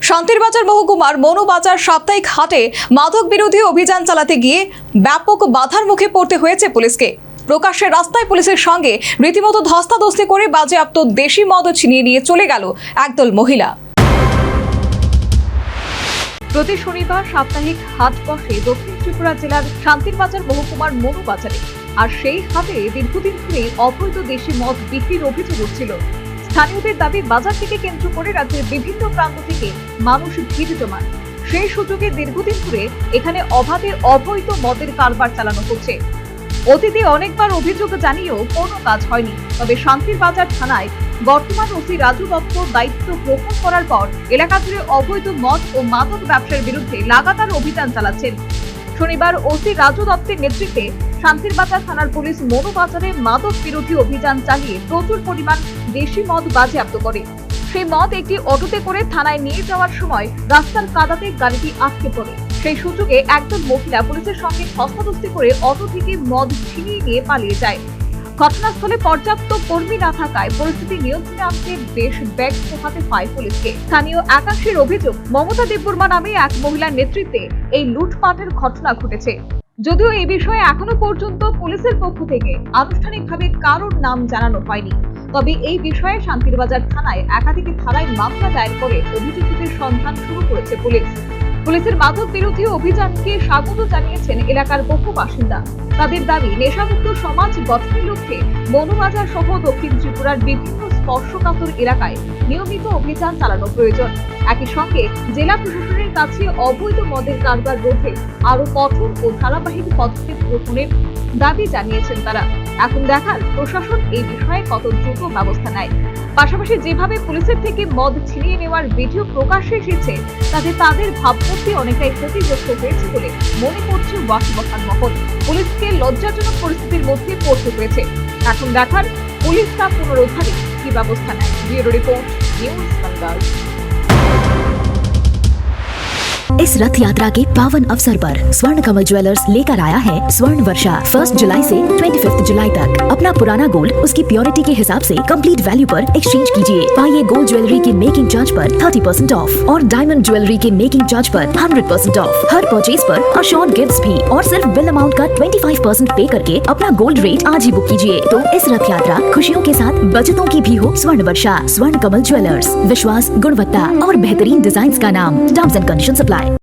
শান্তিরবাজার মহকুমার মনুবাজার সাপ্তাহিক হাটে মাদক বিরোধী অভিযান চালাতে গিয়ে ব্যাপক বাধার মুখে পড়তে হয়েছে পুলিশকে। প্রকাশ্যে রাস্তায় পুলিশের সঙ্গে রীতিমতো ধস্তাধস্তি করে বাজেয়াপ্ত দেশি মদ ছিনিয়ে নিয়ে চলে গেল একদল মহিলা। প্রতি শনিবার সাপ্তাহিক হাট বসে দক্ষিণ ত্রিপুরা জেলার শান্তিরবাজার মহকুমার মনুবাজারে। আর সেই হাটে দীর্ঘদিন ধরে অবৈধ দেশি মদ বিক্রির অভিযোগ উঠছিল। স্থানীয়দের দাবি, বাজার থেকে কেন্দ্র করে রাজ্যের বিভিন্ন প্রান্ত থেকে মানুষ ভিড় জমান। সেই সুযোগে দীর্ঘদিন ধরে এখানে অবাধে অবৈধ মদের কারবার চালানো হচ্ছে। অতীতে অনেকবার অভিযোগ জানিয়েও কোনো কাজ হয়নি। তবে শান্তিরবাজার থানায় বর্তমান ওসি রাজু দত্ত দায়িত্ব গ্রহণ করার পর এলাকা জুড়ে অবৈধ মদ ও মাদক ব্যবসার বিরুদ্ধে লাগাতার অভিযান চালাচ্ছেন। শনিবার ওসি রাজু দত্তের নেতৃত্বে শান্তিরবাজার থানার পুলিশ মনুবাজারে মাদক বিরোধী অভিযান চালিয়ে প্রচুর পরিমাণ দেশি মদ বাজেয়াপ্ত করে। সেই মদ একটি অটোতে করে থানায় নিয়ে যাওয়ার সময় রাস্তার কাদাতে গাড়িটি আটকে পড়ে। সেই সুযোগে একজন মহিলা পুলিশের সঙ্গে ধস্তাধস্তি করে অটো থেকে মদ ছিনিয়ে নিয়ে পালিয়ে যায়। ঘটনাস্থলে পর্যাপ্ত কর্মী না থাকায় পরিস্থিতি নিয়ন্ত্রণে আনতে বেশ ব্যাগ পোহাতে হয় পুলিশকে। স্থানীয় একাংশের অভিযোগ, মমতা দেববর্মা নামে এক মহিলার নেতৃত্বে এই লুটপাটের ঘটনা ঘটেছে। যদিও এই বিষয়ে এখনো পর্যন্ত পুলিশের পক্ষ থেকে আনুষ্ঠানিকভাবে কারোর নাম জানানো হয়নি। তবে এই বিষয়ে শান্তিরবাজার থানায় একাধিক ধারায় মামলা দায়ের করে অভিযুক্তদের সন্ধান শুরু করেছে পুলিশ। পুলিশের মাদক বিরোধী অভিযানকে স্বাগত জানিয়েছেন এলাকার বহু বাসিন্দা। তাদের দাবি, নেশামুক্ত সমাজ গঠনের লক্ষ্যে মনুবাজার সহ দক্ষিণ ত্রিপুরার বিভিন্ন স্পর্শকাতর এলাকায় নিয়মিত অভিযান চালানো প্রয়োজন। একই সঙ্গে জেলা প্রশাসনের কাছে অবৈধ মদের কারবার রোধে আরো কঠোর ও ধারাবাহিক পদক্ষেপ গ্রহণের দাবি জানিয়েছেন তারা। এখন দেখার প্রশাসন এই বিষয়ে কত দ্রুত ব্যবস্থা নেয়। পাশাপাশি যেভাবে পুলিশের থেকে মদ ছিনিয়ে নেওয়ার ভিডিও প্রকাশ্যে এসেছে তাতে তাদের ভাবমূর্তি অনেকটাই ক্ষতিগ্রস্ত হয়েছে বলে মনে করছে ওয়াকিবহাল মহল। পুলিশকে লজ্জাজনক পরিস্থিতির মধ্যে পড়তে হয়েছে। এখন দেখার পুলিশ তা পুনরুদ্ধারে কি ব্যবস্থা নেয়। Bureau report, news Bangla. इस रथ यात्रा के पावन अवसर पर स्वर्ण कमल ज्वेलर्स लेकर आया है स्वर्ण वर्षा। 1 जुलाई से 25 जुलाई तक अपना पुराना गोल्ड उसकी प्योरिटी के हिसाब से कंप्लीट वैल्यू पर एक्सचेंज कीजिए। पाइए गोल्ड ज्वेलरी के मेकिंग चार्ज पर 30% ऑफ और डायमंड ज्वेलरी के मेकिंग चार्ज पर 100% ऑफ। हर परचेज पर अशोर्ड गिफ्ट्स भी और सिर्फ बिल अमाउंट का 25% पे करके अपना गोल्ड रेट आज ही बुक कीजिए। तो इस रथ यात्रा खुशियों के साथ बचतों की भी हो। स्वर्ण वर्षा, स्वर्ण कमल ज्वेलर्स, विश्वास, गुणवत्ता और बेहतरीन डिजाइन का नाम। Terms and conditions apply.